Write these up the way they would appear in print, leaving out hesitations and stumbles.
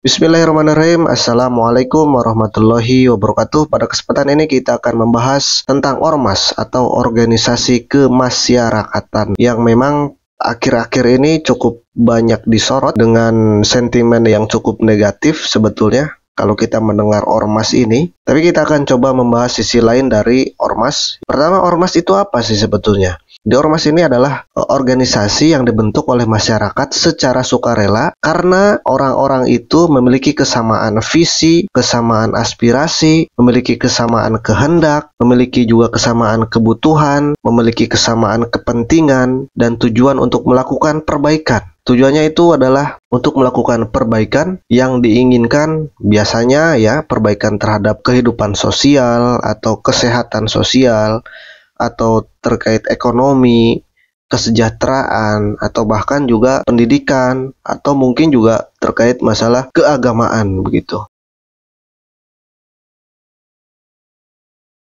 Bismillahirrahmanirrahim. Assalamualaikum warahmatullahi wabarakatuh. Pada kesempatan ini kita akan membahas tentang ormas atau organisasi kemasyarakatan yang memang akhir-akhir ini cukup banyak disorot dengan sentimen yang cukup negatif sebetulnya kalau kita mendengar ormas ini. Tapi kita akan coba membahas sisi lain dari ormas. Pertama, ormas itu apa sih sebetulnya? Di ormas ini adalah organisasi yang dibentuk oleh masyarakat secara sukarela karena orang-orang itu memiliki kesamaan visi, kesamaan aspirasi, memiliki kesamaan kehendak, memiliki juga kesamaan kebutuhan, memiliki kesamaan kepentingan, dan tujuan untuk melakukan perbaikan. Tujuannya itu adalah untuk melakukan perbaikan yang diinginkan, biasanya ya perbaikan terhadap kehidupan sosial atau kesehatan sosial, atau terkait ekonomi, kesejahteraan, atau bahkan juga pendidikan, atau mungkin juga terkait masalah keagamaan begitu.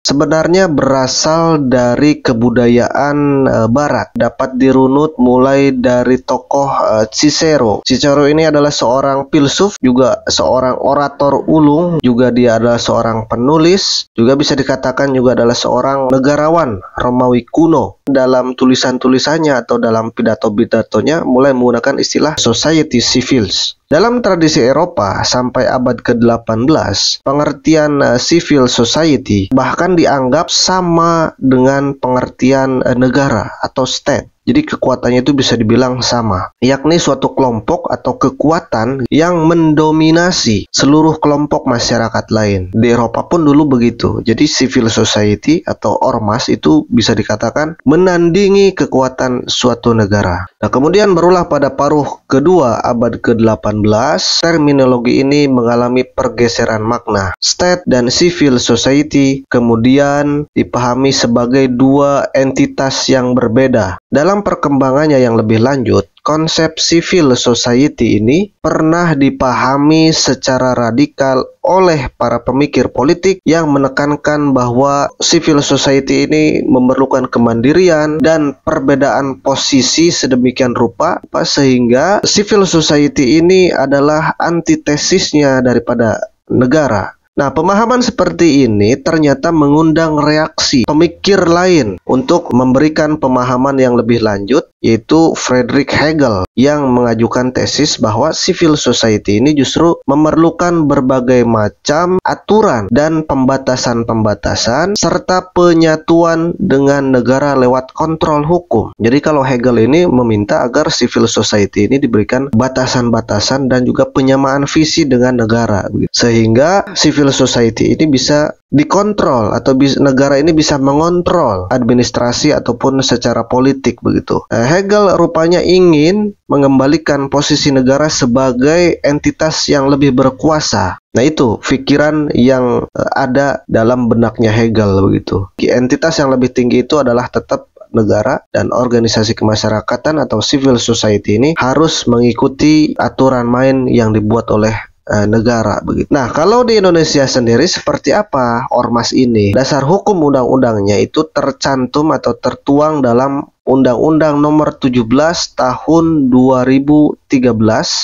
Sebenarnya berasal dari kebudayaan Barat, dapat dirunut mulai dari tokoh Cicero. Cicero ini adalah seorang filsuf, juga seorang orator ulung, juga dia adalah seorang penulis, juga bisa dikatakan juga adalah seorang negarawan Romawi kuno. Dalam tulisan-tulisannya atau dalam pidato-pidatonya mulai menggunakan istilah society civils. Dalam tradisi Eropa sampai abad ke-18, pengertian civil society bahkan dianggap sama dengan pengertian negara atau state. Jadi kekuatannya itu bisa dibilang sama, yakni suatu kelompok atau kekuatan yang mendominasi seluruh kelompok masyarakat lain. Di Eropa pun dulu begitu. Jadi civil society atau ormas itu bisa dikatakan menandingi kekuatan suatu negara. Nah, kemudian barulah pada paruh kedua abad ke-18, terminologi ini mengalami pergeseran makna. State dan civil society kemudian dipahami sebagai dua entitas yang berbeda. Dalam perkembangannya yang lebih lanjut, konsep civil society ini pernah dipahami secara radikal oleh para pemikir politik yang menekankan bahwa civil society ini memerlukan kemandirian dan perbedaan posisi sedemikian rupa sehingga civil society ini adalah antitesisnya daripada negara. Nah, pemahaman seperti ini ternyata mengundang reaksi pemikir lain untuk memberikan pemahaman yang lebih lanjut, yaitu Friedrich Hegel yang mengajukan tesis bahwa civil society ini justru memerlukan berbagai macam aturan dan pembatasan-pembatasan serta penyatuan dengan negara lewat kontrol hukum. Jadi kalau Hegel ini meminta agar civil society ini diberikan batasan-batasan dan juga penyamaan visi dengan negara, sehingga civil society ini bisa dikontrol atau negara ini bisa mengontrol administrasi ataupun secara politik begitu. Hegel rupanya ingin mengembalikan posisi negara sebagai entitas yang lebih berkuasa. Nah, itu pikiran yang ada dalam benaknya Hegel begitu. Entitas yang lebih tinggi itu adalah tetap negara, dan organisasi kemasyarakatan atau civil society ini harus mengikuti aturan main yang dibuat oleh negara begitu. Nah, kalau di Indonesia sendiri seperti apa ormas ini? Dasar hukum undang-undangnya itu tercantum atau tertuang dalam Undang-Undang Nomor 17 Tahun 2013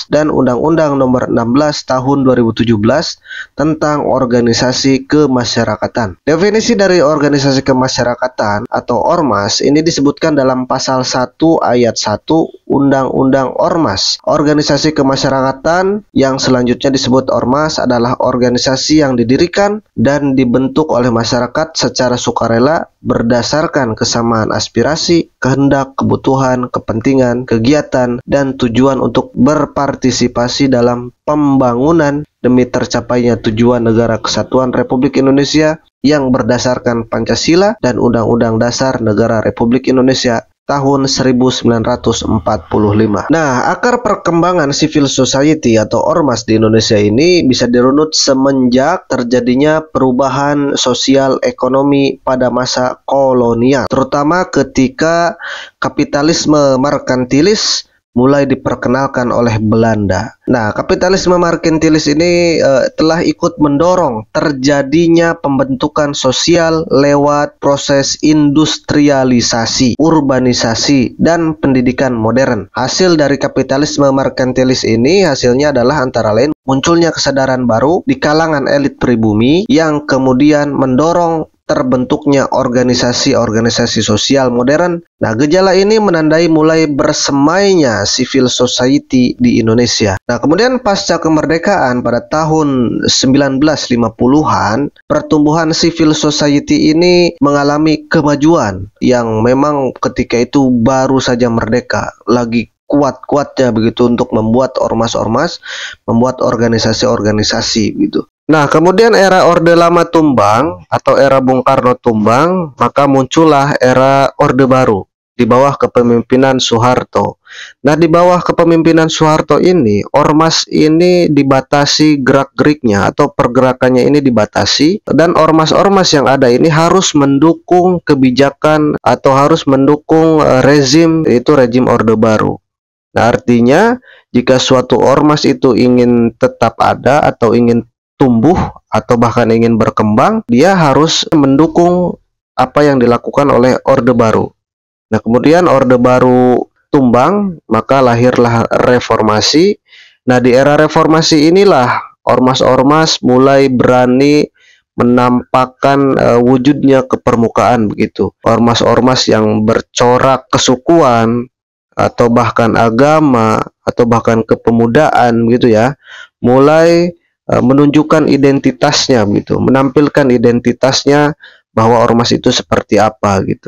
dan Undang-Undang Nomor 16 Tahun 2017 tentang organisasi kemasyarakatan. Definisi dari organisasi kemasyarakatan atau ormas ini disebutkan dalam pasal 1 ayat 1 Undang-Undang Ormas. Organisasi kemasyarakatan yang selanjutnya disebut ormas adalah organisasi yang didirikan dan dibentuk oleh masyarakat secara sukarela berdasarkan kesamaan aspirasi, kehendak, kebutuhan, kepentingan, kegiatan, dan tujuan untuk berpartisipasi dalam pembangunan demi tercapainya tujuan Negara Kesatuan Republik Indonesia yang berdasarkan Pancasila dan Undang-Undang Dasar Negara Republik Indonesia tahun 1945. Nah, akar perkembangan civil society atau ormas di Indonesia ini bisa dirunut semenjak terjadinya perubahan sosial ekonomi pada masa kolonial, terutama ketika kapitalisme merkantilis mulai diperkenalkan oleh Belanda. Nah, kapitalisme merkantilis ini telah ikut mendorong terjadinya pembentukan sosial lewat proses industrialisasi, urbanisasi, dan pendidikan modern. Hasil dari kapitalisme merkantilis ini hasilnya adalah antara lain munculnya kesadaran baru di kalangan elit pribumi yang kemudian mendorong terbentuknya organisasi-organisasi sosial modern. Nah, gejala ini menandai mulai bersemainya civil society di Indonesia. Nah, kemudian pasca kemerdekaan pada tahun 1950-an, pertumbuhan civil society ini mengalami kemajuan yang memang ketika itu baru saja merdeka, lagi kuat-kuatnya begitu untuk membuat ormas-ormas, membuat organisasi-organisasi gitu. Nah, kemudian era Orde Lama tumbang atau era Bung Karno tumbang, maka muncullah era Orde Baru di bawah kepemimpinan Soeharto. Nah, di bawah kepemimpinan Soeharto ini, ormas ini dibatasi gerak-geriknya atau pergerakannya ini dibatasi, dan ormas-ormas yang ada ini harus mendukung kebijakan atau harus mendukung rezim, yaitu rezim Orde Baru. Nah, artinya jika suatu ormas itu ingin tetap ada atau ingin tumbuh atau bahkan ingin berkembang, dia harus mendukung apa yang dilakukan oleh Orde Baru. Nah, kemudian Orde Baru tumbang, maka lahirlah reformasi. Nah, di era reformasi inilah ormas-ormas mulai berani menampakkan wujudnya ke permukaan begitu. Ormas-ormas yang bercorak kesukuan atau bahkan agama atau bahkan kepemudaan gitu ya, mulai menunjukkan identitasnya gitu, menampilkan identitasnya bahwa ormas itu seperti apa gitu.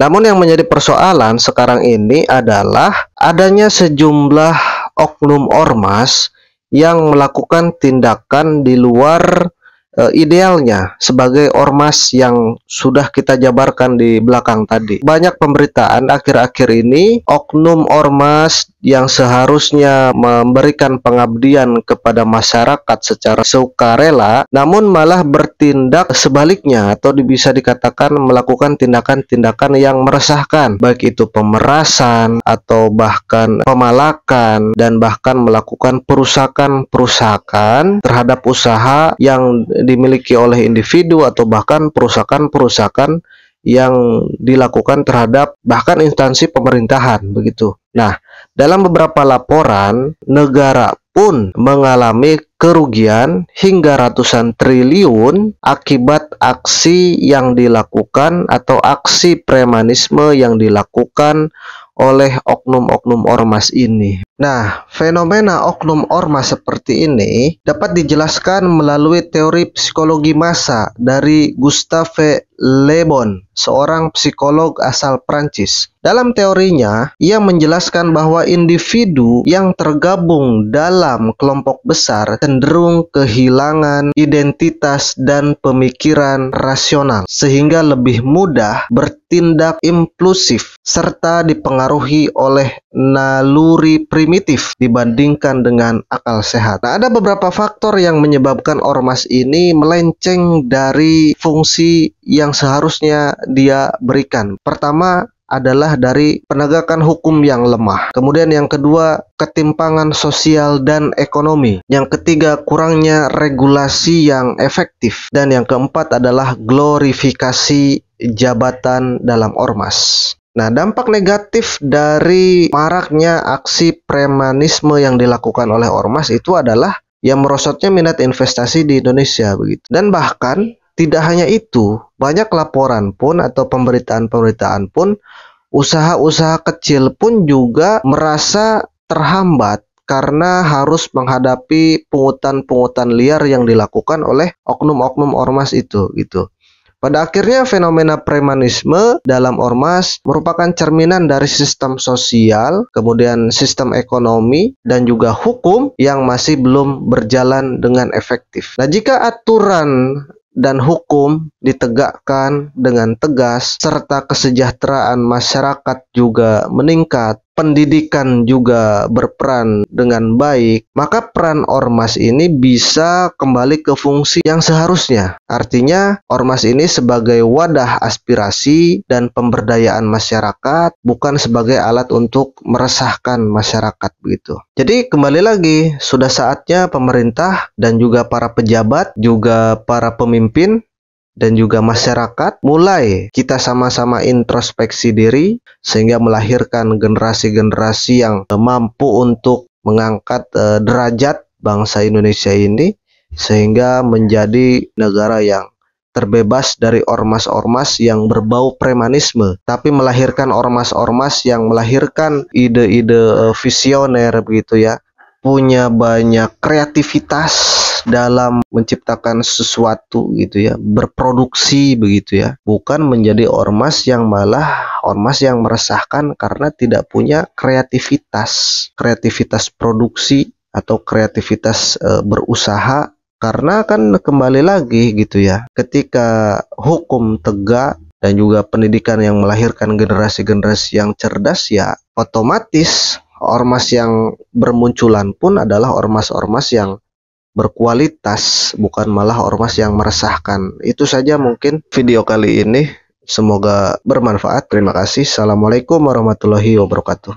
Namun yang menjadi persoalan sekarang ini adalah adanya sejumlah oknum ormas yang melakukan tindakan di luar idealnya sebagai ormas yang sudah kita jabarkan di belakang tadi. Banyak pemberitaan akhir-akhir ini oknum ormas yang seharusnya memberikan pengabdian kepada masyarakat secara sukarela, namun malah bertindak sebaliknya atau bisa dikatakan melakukan tindakan-tindakan yang meresahkan, baik itu pemerasan atau bahkan pemalakan dan bahkan melakukan perusakan-perusakan terhadap usaha yang dimiliki oleh individu atau bahkan perusakan-perusakan yang dilakukan terhadap bahkan instansi pemerintahan begitu. Nah, dalam beberapa laporan, negara pun mengalami kerugian hingga ratusan triliun akibat aksi yang dilakukan atau aksi premanisme yang dilakukan oleh oknum-oknum ormas ini. Nah, fenomena oknum ormas seperti ini dapat dijelaskan melalui teori psikologi massa dari Gustave Le Bon, seorang psikolog asal Prancis. Dalam teorinya, ia menjelaskan bahwa individu yang tergabung dalam kelompok besar cenderung kehilangan identitas dan pemikiran rasional, sehingga lebih mudah bertindak impulsif serta dipengaruhi oleh naluri primitif dibandingkan dengan akal sehat. Nah, ada beberapa faktor yang menyebabkan ormas ini melenceng dari fungsi yang seharusnya dia berikan. Pertama adalah dari penegakan hukum yang lemah. Kemudian yang kedua, ketimpangan sosial dan ekonomi. Yang ketiga, kurangnya regulasi yang efektif. Dan yang keempat adalah glorifikasi jabatan dalam ormas. Nah, dampak negatif dari maraknya aksi premanisme yang dilakukan oleh ormas itu adalah yang merosotnya minat investasi di Indonesia begitu. Dan bahkan tidak hanya itu, banyak laporan pun atau pemberitaan-pemberitaan pun, usaha-usaha kecil pun juga merasa terhambat karena harus menghadapi pungutan-pungutan liar yang dilakukan oleh oknum-oknum ormas itu gitu. Pada akhirnya fenomena premanisme dalam ormas merupakan cerminan dari sistem sosial, kemudian sistem ekonomi, dan juga hukum yang masih belum berjalan dengan efektif. Nah, jika aturan dan hukum ditegakkan dengan tegas serta kesejahteraan masyarakat juga meningkat, pendidikan juga berperan dengan baik, maka peran ormas ini bisa kembali ke fungsi yang seharusnya. Artinya, ormas ini sebagai wadah aspirasi dan pemberdayaan masyarakat, bukan sebagai alat untuk meresahkan masyarakat begitu. Jadi kembali lagi, sudah saatnya pemerintah dan juga para pejabat, juga para pemimpin dan juga masyarakat mulai kita sama-sama introspeksi diri sehingga melahirkan generasi-generasi yang mampu untuk mengangkat derajat bangsa Indonesia ini sehingga menjadi negara yang terbebas dari ormas-ormas yang berbau premanisme, tapi melahirkan ormas-ormas yang melahirkan ide-ide visioner begitu ya, punya banyak kreativitas dalam menciptakan sesuatu gitu ya, berproduksi begitu ya, bukan menjadi ormas yang meresahkan karena tidak punya kreativitas produksi atau kreativitas berusaha. Karena kan kembali lagi gitu ya, ketika hukum tegak dan juga pendidikan yang melahirkan generasi-generasi yang cerdas, ya otomatis ormas yang bermunculan pun adalah ormas-ormas yang berkualitas, bukan malah ormas yang meresahkan. Itu saja mungkin video kali ini. Semoga bermanfaat. Terima kasih. Assalamualaikum warahmatullahi wabarakatuh.